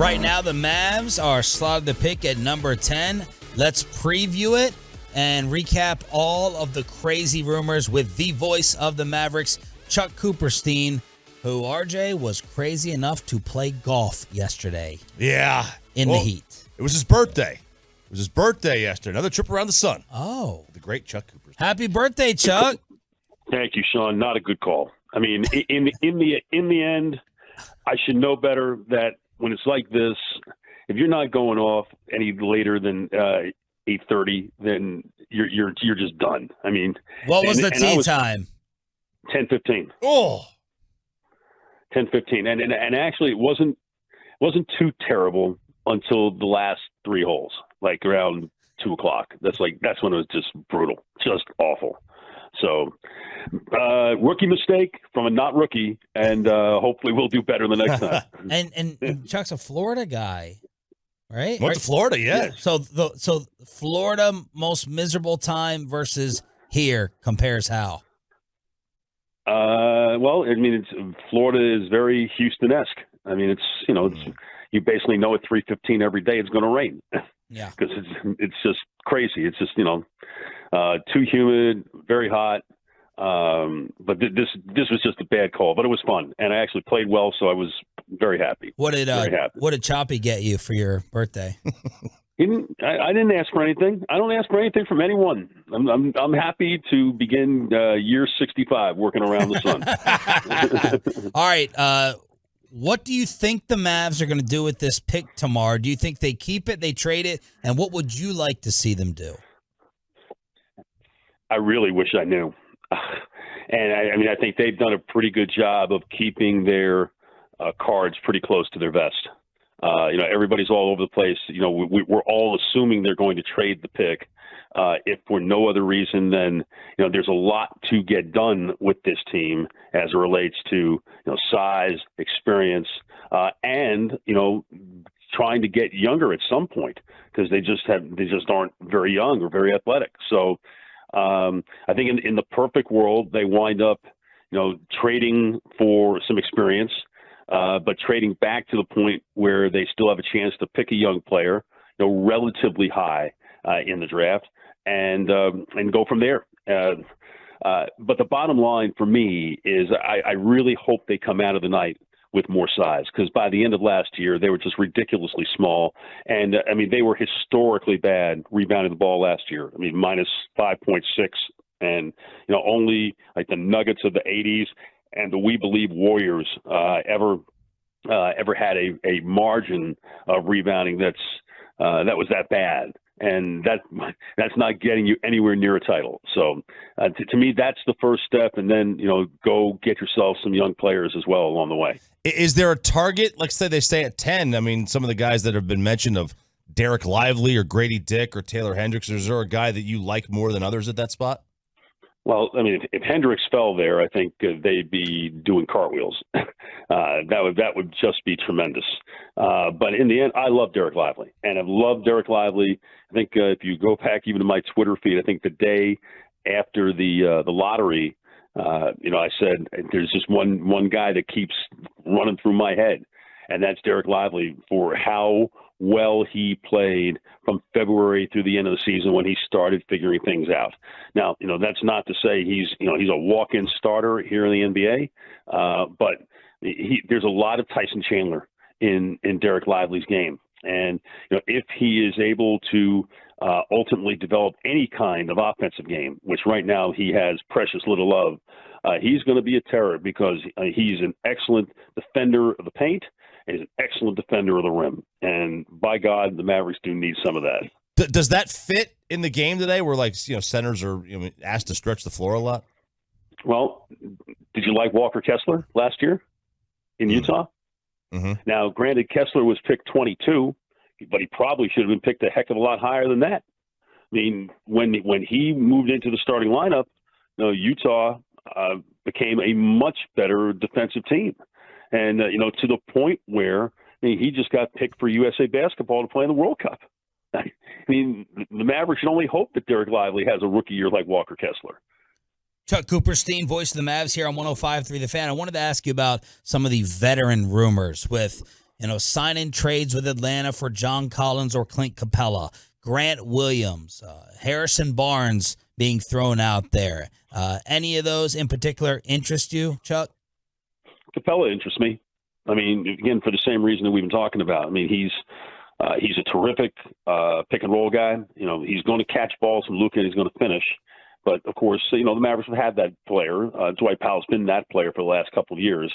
Right now, the Mavs are slotted to pick at number 10. Let's preview it and recap all of the crazy rumors with the voice of the Mavericks, Chuck Cooperstein, who, RJ, was crazy enough to play golf yesterday. Yeah. In the heat. It was his birthday. It was his birthday yesterday. Another trip around the sun. Oh. The great Chuck Cooperstein. Happy birthday, Chuck. Thank you, Sean. Not a good call. I mean, in the end, I should know better that when it's like this, if you're not going off any later than 8:30, then you're just done. I mean, what was the tee time? 10:15. Oh, 10:15, and actually it wasn't too terrible until the last three holes, like around 2:00. That's when it was just brutal, just awful. So, rookie mistake from a not rookie, and hopefully we'll do better the next time. and Chuck's a Florida guy, right? Went to Florida, yeah. So Florida most miserable time versus here compares how? Well, I mean, Florida is very Houston-esque. I mean, you basically know at 3:15 every day it's going to rain. Yeah, because it's just crazy. It's just too humid, very hot. But this was just a bad call, but it was fun, and I actually played well, so I was very happy. What did Choppy get you for your birthday? I didn't ask for anything. I don't ask for anything from anyone. I'm happy to begin year 65 working around the sun. All right. What do you think the Mavs are going to do with this pick tomorrow? Do you think they keep it, they trade it, and what would you like to see them do? I really wish I knew. And I think they've done a pretty good job of keeping their cards pretty close to their vest. Everybody's all over the place. We're all assuming they're going to trade the pick. If for no other reason than, there's a lot to get done with this team as it relates to, size, experience, and, trying to get younger at some point because they just aren't very young or very athletic. So I think in the perfect world, they wind up, trading for some experience, but trading back to the point where they still have a chance to pick a young player, relatively high in the draft, and go from there. But the bottom line for me is I really hope they come out of the night with more size, because by the end of last year, they were just ridiculously small. And, they were historically bad rebounding the ball last year. Minus 5.6, and, only like the Nuggets of the 80s and the We Believe Warriors ever had a margin of rebounding that was that bad. And that's not getting you anywhere near a title. So to me, that's the first step. And then, go get yourself some young players as well along the way. Is there a target? Like, say they stay at 10. Some of the guys that have been mentioned of Derek Lively or Grady Dick or Taylor Hendricks, is there a guy that you like more than others at that spot? Well, if Hendricks fell there, I think they'd be doing cartwheels. That would just be tremendous. But in the end, I love Derek Lively, and I've loved Derek Lively. I think if you go back even to my Twitter feed, I think the day after the lottery, I said there's just one guy that keeps running through my head, and that's Derek Lively, for how well he played from February through the end of the season when he started figuring things out. Now, that's not to say he's a walk-in starter here in the NBA, but there's a lot of Tyson Chandler in Derek Lively's game. And, if he is able to ultimately develop any kind of offensive game, which right now he has precious little of, he's going to be a terror, because he's an excellent defender of the paint. He's an excellent defender of the rim. And by God, the Mavericks do need some of that. Does that fit in the game today where, centers are asked to stretch the floor a lot? Well, did you like Walker Kessler last year in Utah? Mm-hmm. Now, granted, Kessler was picked 22, but he probably should have been picked a heck of a lot higher than that. When he moved into the starting lineup, Utah became a much better defensive team. And, to the point where he just got picked for USA Basketball to play in the World Cup. The Mavericks should only hope that Derek Lively has a rookie year like Walker Kessler. Chuck Cooperstein, voice of the Mavs here on 105.3 The Fan. I wanted to ask you about some of the veteran rumors with, signing trades with Atlanta for John Collins or Clint Capella, Grant Williams, Harrison Barnes being thrown out there. Any of those in particular interest you, Chuck? Capella interests me. I mean, again, for the same reason that we've been talking about. I mean, he's a terrific pick and roll guy. He's going to catch balls from Luka and he's going to finish. But of course, the Mavericks have had that player. Dwight Powell's been that player for the last couple of years.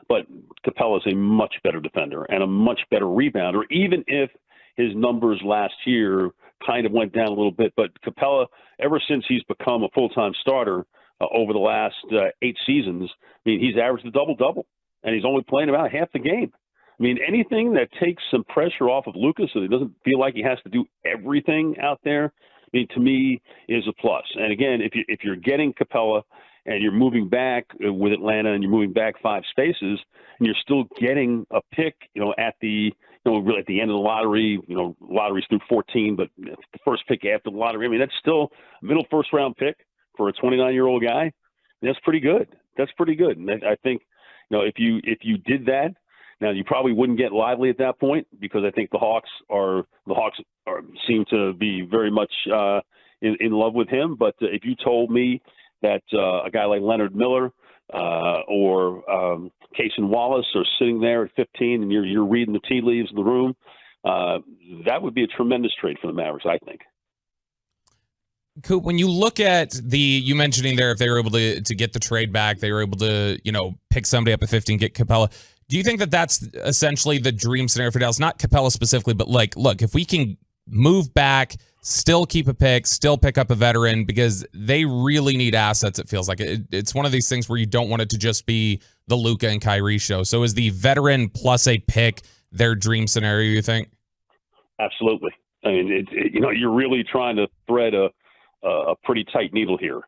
But Capella is a much better defender and a much better rebounder, even if his numbers last year kind of went down a little bit. But Capella, ever since he's become a full-time starter over the last 8 seasons, I mean, he's averaged a double-double, and he's only playing about half the game. I mean, anything that takes some pressure off of Luka so he doesn't feel like he has to do everything out there, I mean, to me, is a plus. And again, if you're getting Capella and you're moving back with Atlanta and you're moving back 5 spaces and you're still getting a pick, at the really at the end of the lottery, lotteries through 14, but the first pick after the lottery, I mean, that's still a middle first round pick for a 29-year-old guy. That's pretty good. That's pretty good. And I think, if you did that, now you probably wouldn't get Lively at that point because I think the Hawks seem to be very much in love with him. But if you told me that a guy like Leonard Miller or Cason Wallace are sitting there at 15 and you're reading the tea leaves in the room, that would be a tremendous trade for the Mavericks, I think. Coop, when you look at you mentioning there, if they were able to get the trade back, they were able to, pick somebody up at 15, get Capella. Do you think that that's essentially the dream scenario for Dallas? Not Capella specifically, but look, if we can move back, still keep a pick, still pick up a veteran, because they really need assets, it feels like. It's one of these things where you don't want it to just be the Luka and Kyrie show. So is the veteran plus a pick their dream scenario, you think? Absolutely. I mean, you're really trying to thread a pretty tight needle here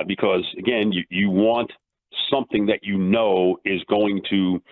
because, again, you want something that is going to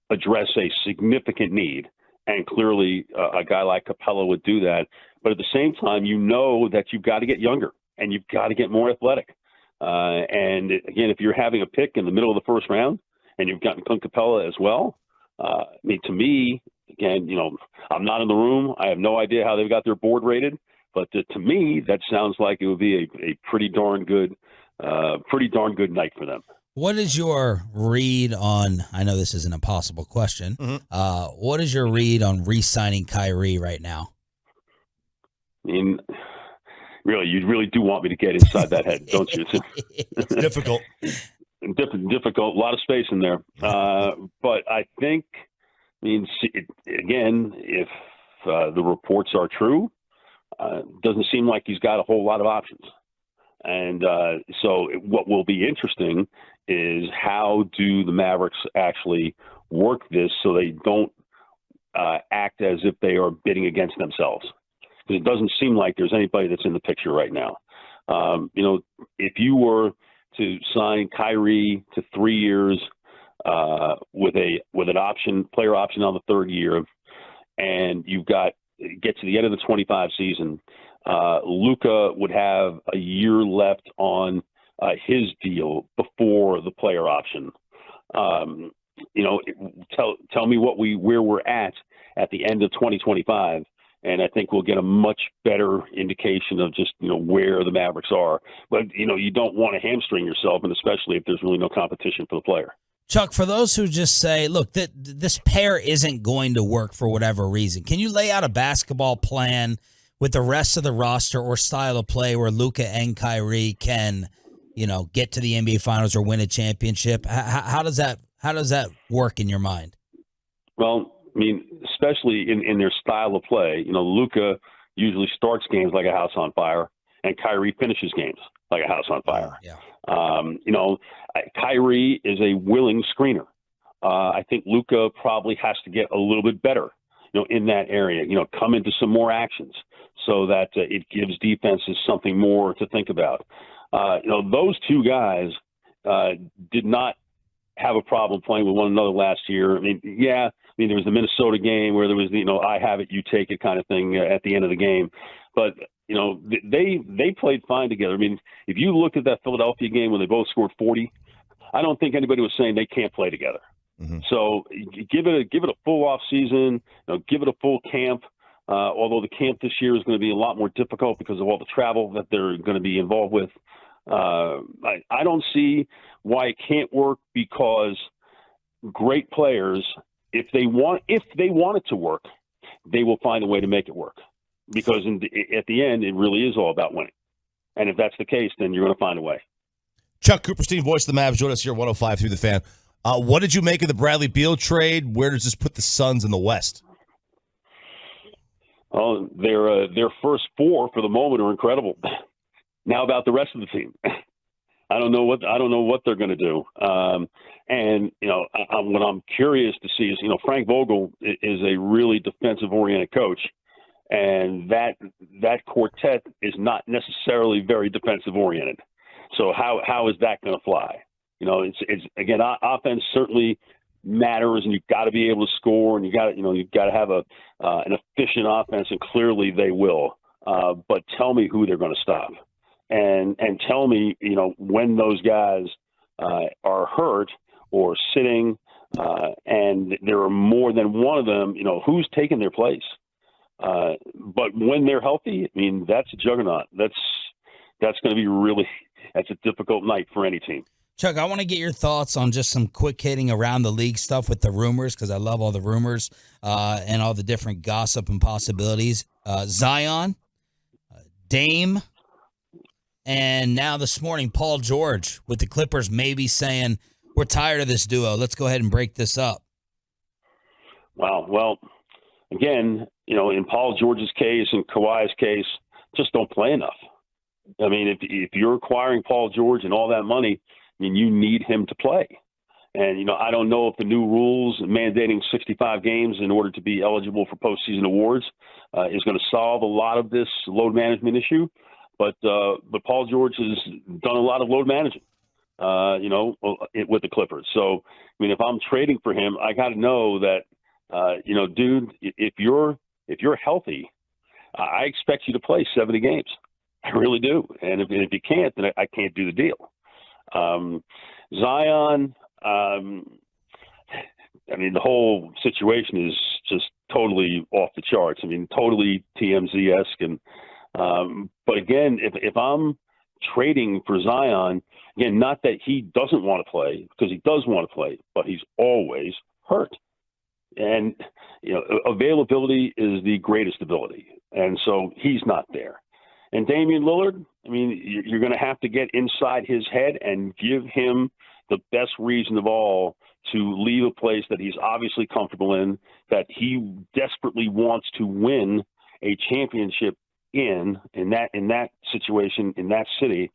address a significant need. And clearly a guy like Capella would do that. But at the same time, that you've got to get younger and you've got to get more athletic. And again, if you're having a pick in the middle of the first round and you've gotten Clint Capella as well, I mean, to me, again, I'm not in the room. I have no idea how they've got their board rated. But to me, that sounds like it would be a pretty darn good night for them. What is your read on, I know this is an impossible question, what is your read on re-signing Kyrie right now? I mean, really, you really do want me to get inside that head, don't you? It's difficult. Difficult, a lot of space in there. But I think, again, if the reports are true, doesn't seem like he's got a whole lot of options. And so what will be interesting is how do the Mavericks actually work this so they don't act as if they are bidding against themselves. Because it doesn't seem like there's anybody that's in the picture right now. If you were to sign Kyrie to 3 years with an player option on the 3rd year, and get to the end of the 25 season, Luka would have a year left on his deal before the player option. Tell me where we're at the end of 2025, and I think we'll get a much better indication of just where the Mavericks are. But you don't want to hamstring yourself, and especially if there's really no competition for the player. Chuck, for those who just say, look, this pair isn't going to work for whatever reason, can you lay out a basketball plan with the rest of the roster or style of play where Luka and Kyrie can, get to the NBA Finals or win a championship? How does that work in your mind? Well, I mean, especially in their style of play, Luka usually starts games like a house on fire, and Kyrie finishes games like a house on fire. Yeah. Kyrie is a willing screener. I think Luka probably has to get a little bit better, in that area, come into some more actions so that it gives defenses something more to think about. Those two guys did not have a problem playing with one another last year. There was the Minnesota game where there was I have it, you take it kind of thing at the end of the game. But, they played fine together. I mean, if you look at that Philadelphia game when they both scored 40, I don't think anybody was saying they can't play together. So give it a full off season. Give it a full camp. Although the camp this year is going to be a lot more difficult because of all the travel that they're going to be involved with. I don't see why it can't work, because great players, if they want it to work, they will find a way to make it work. Because at the end, it really is all about winning. And if that's the case, then you're going to find a way. Chuck Cooperstein, voice of the Mavs, join us here at 105 through the Fan. What did you make of the Bradley Beal trade? Where does this put the Suns in the West? Oh, their first four for the moment are incredible. Now about the rest of the team, I don't know what they're going to do. And what I'm curious to see is, Frank Vogel is a really defensive oriented coach, and that quartet is not necessarily very defensive oriented. So how is that going to fly? It's again, offense certainly matters, and you've got to be able to score, and you've got to have an efficient offense, and clearly they will. But tell me who they're going to stop, and tell me, when those guys are hurt or sitting, and there are more than one of them, who's taking their place. But when they're healthy, that's a juggernaut. That's going to be that's a difficult night for any team. Chuck, I want to get your thoughts on just some quick hitting around the league stuff with the rumors, because I love all the rumors and all the different gossip and possibilities. Zion, Dame, and now this morning, Paul George with the Clippers maybe saying, we're tired of this duo. Let's go ahead and break this up. Wow. Well, again, in Paul George's case and Kawhi's case, just don't play enough. If you're acquiring Paul George and all that money, you need him to play. And, I don't know if the new rules mandating 65 games in order to be eligible for postseason awards is going to solve a lot of this load management issue. But Paul George has done a lot of load managing, with the Clippers. So, if I'm trading for him, I got to know that, dude, if you're healthy, I expect you to play 70 games. I really do. And if you can't, then I can't do the deal. Zion, the whole situation is just totally off the charts. Totally TMZ-esque. And, but again, if I'm trading for Zion, again, not that he doesn't want to play, because he does want to play, but he's always hurt. And, availability is the greatest ability. And so he's not there. And Damian Lillard, you're going to have to get inside his head and give him the best reason of all to leave a place that he's obviously comfortable in, that he desperately wants to win a championship in that situation, in that city,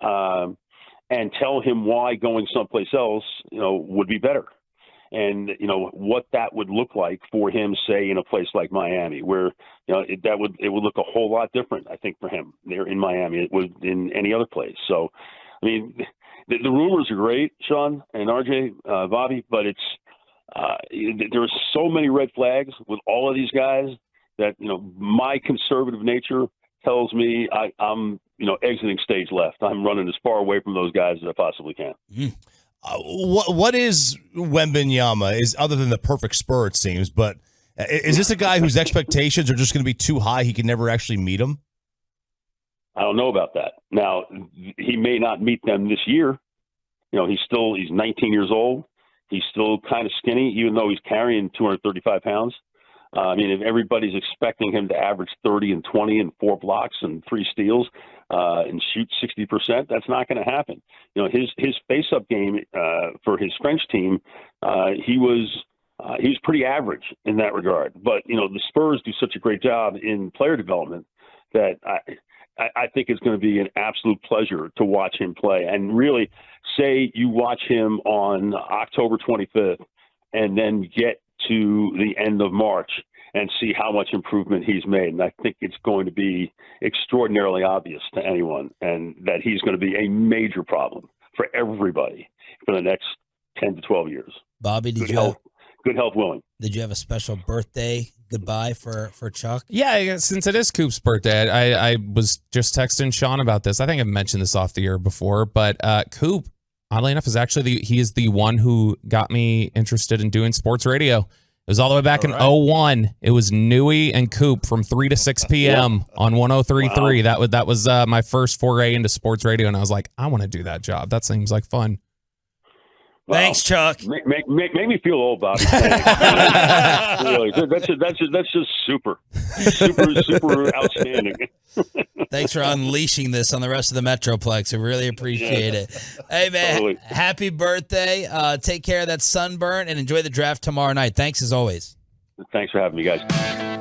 and tell him why going someplace else, would be better. And, what that would look like for him, say, in a place like Miami, where, it would look a whole lot different, I think, for him there in Miami. It would in any other place. So, the rumors are great, Sean and RJ, Bobby, but there's so many red flags with all of these guys that, my conservative nature tells me I'm exiting stage left. I'm running as far away from those guys as I possibly can. Mm. What is Wembanyama, is other than the perfect Spur, it seems, but is this a guy whose expectations are just going to be too high, he can never actually meet them? I don't know about that. Now, he may not meet them this year. He's 19 years old. He's still kind of skinny, even though he's carrying 235 pounds. If everybody's expecting him to average 30 and 20 and 4 blocks and 3 steals and shoot 60%, that's not going to happen. His face-up game for his French team, he was pretty average in that regard. But the Spurs do such a great job in player development that I think it's going to be an absolute pleasure to watch him play. And really, say you watch him on October 25th, and then get to the end of March and see how much improvement he's made. And I think it's going to be extraordinarily obvious to anyone, and that he's going to be a major problem for everybody for the next 10 to 12 years. Bobby, good health willing. Did you have a special birthday goodbye for Chuck? Yeah, since it is Coop's birthday, I was just texting Sean about this. I think I've mentioned this off the air before, but Coop, oddly enough, he is the one who got me interested in doing sports radio. It was all the way back in 2001. It was Newey and Coop from 3 to 6 p.m. on 103.3. Wow. That was my first foray into sports radio, and I was like, I want to do that job. That seems like fun. Wow. Thanks, Chuck. Make me feel old, Bobby. Really, that's just super outstanding. Thanks for unleashing this on the rest of the Metroplex. I really appreciate it. Hey, man, Totally. Happy birthday. Take care of that sunburn and enjoy the draft tomorrow night. Thanks as always. Thanks for having me, guys.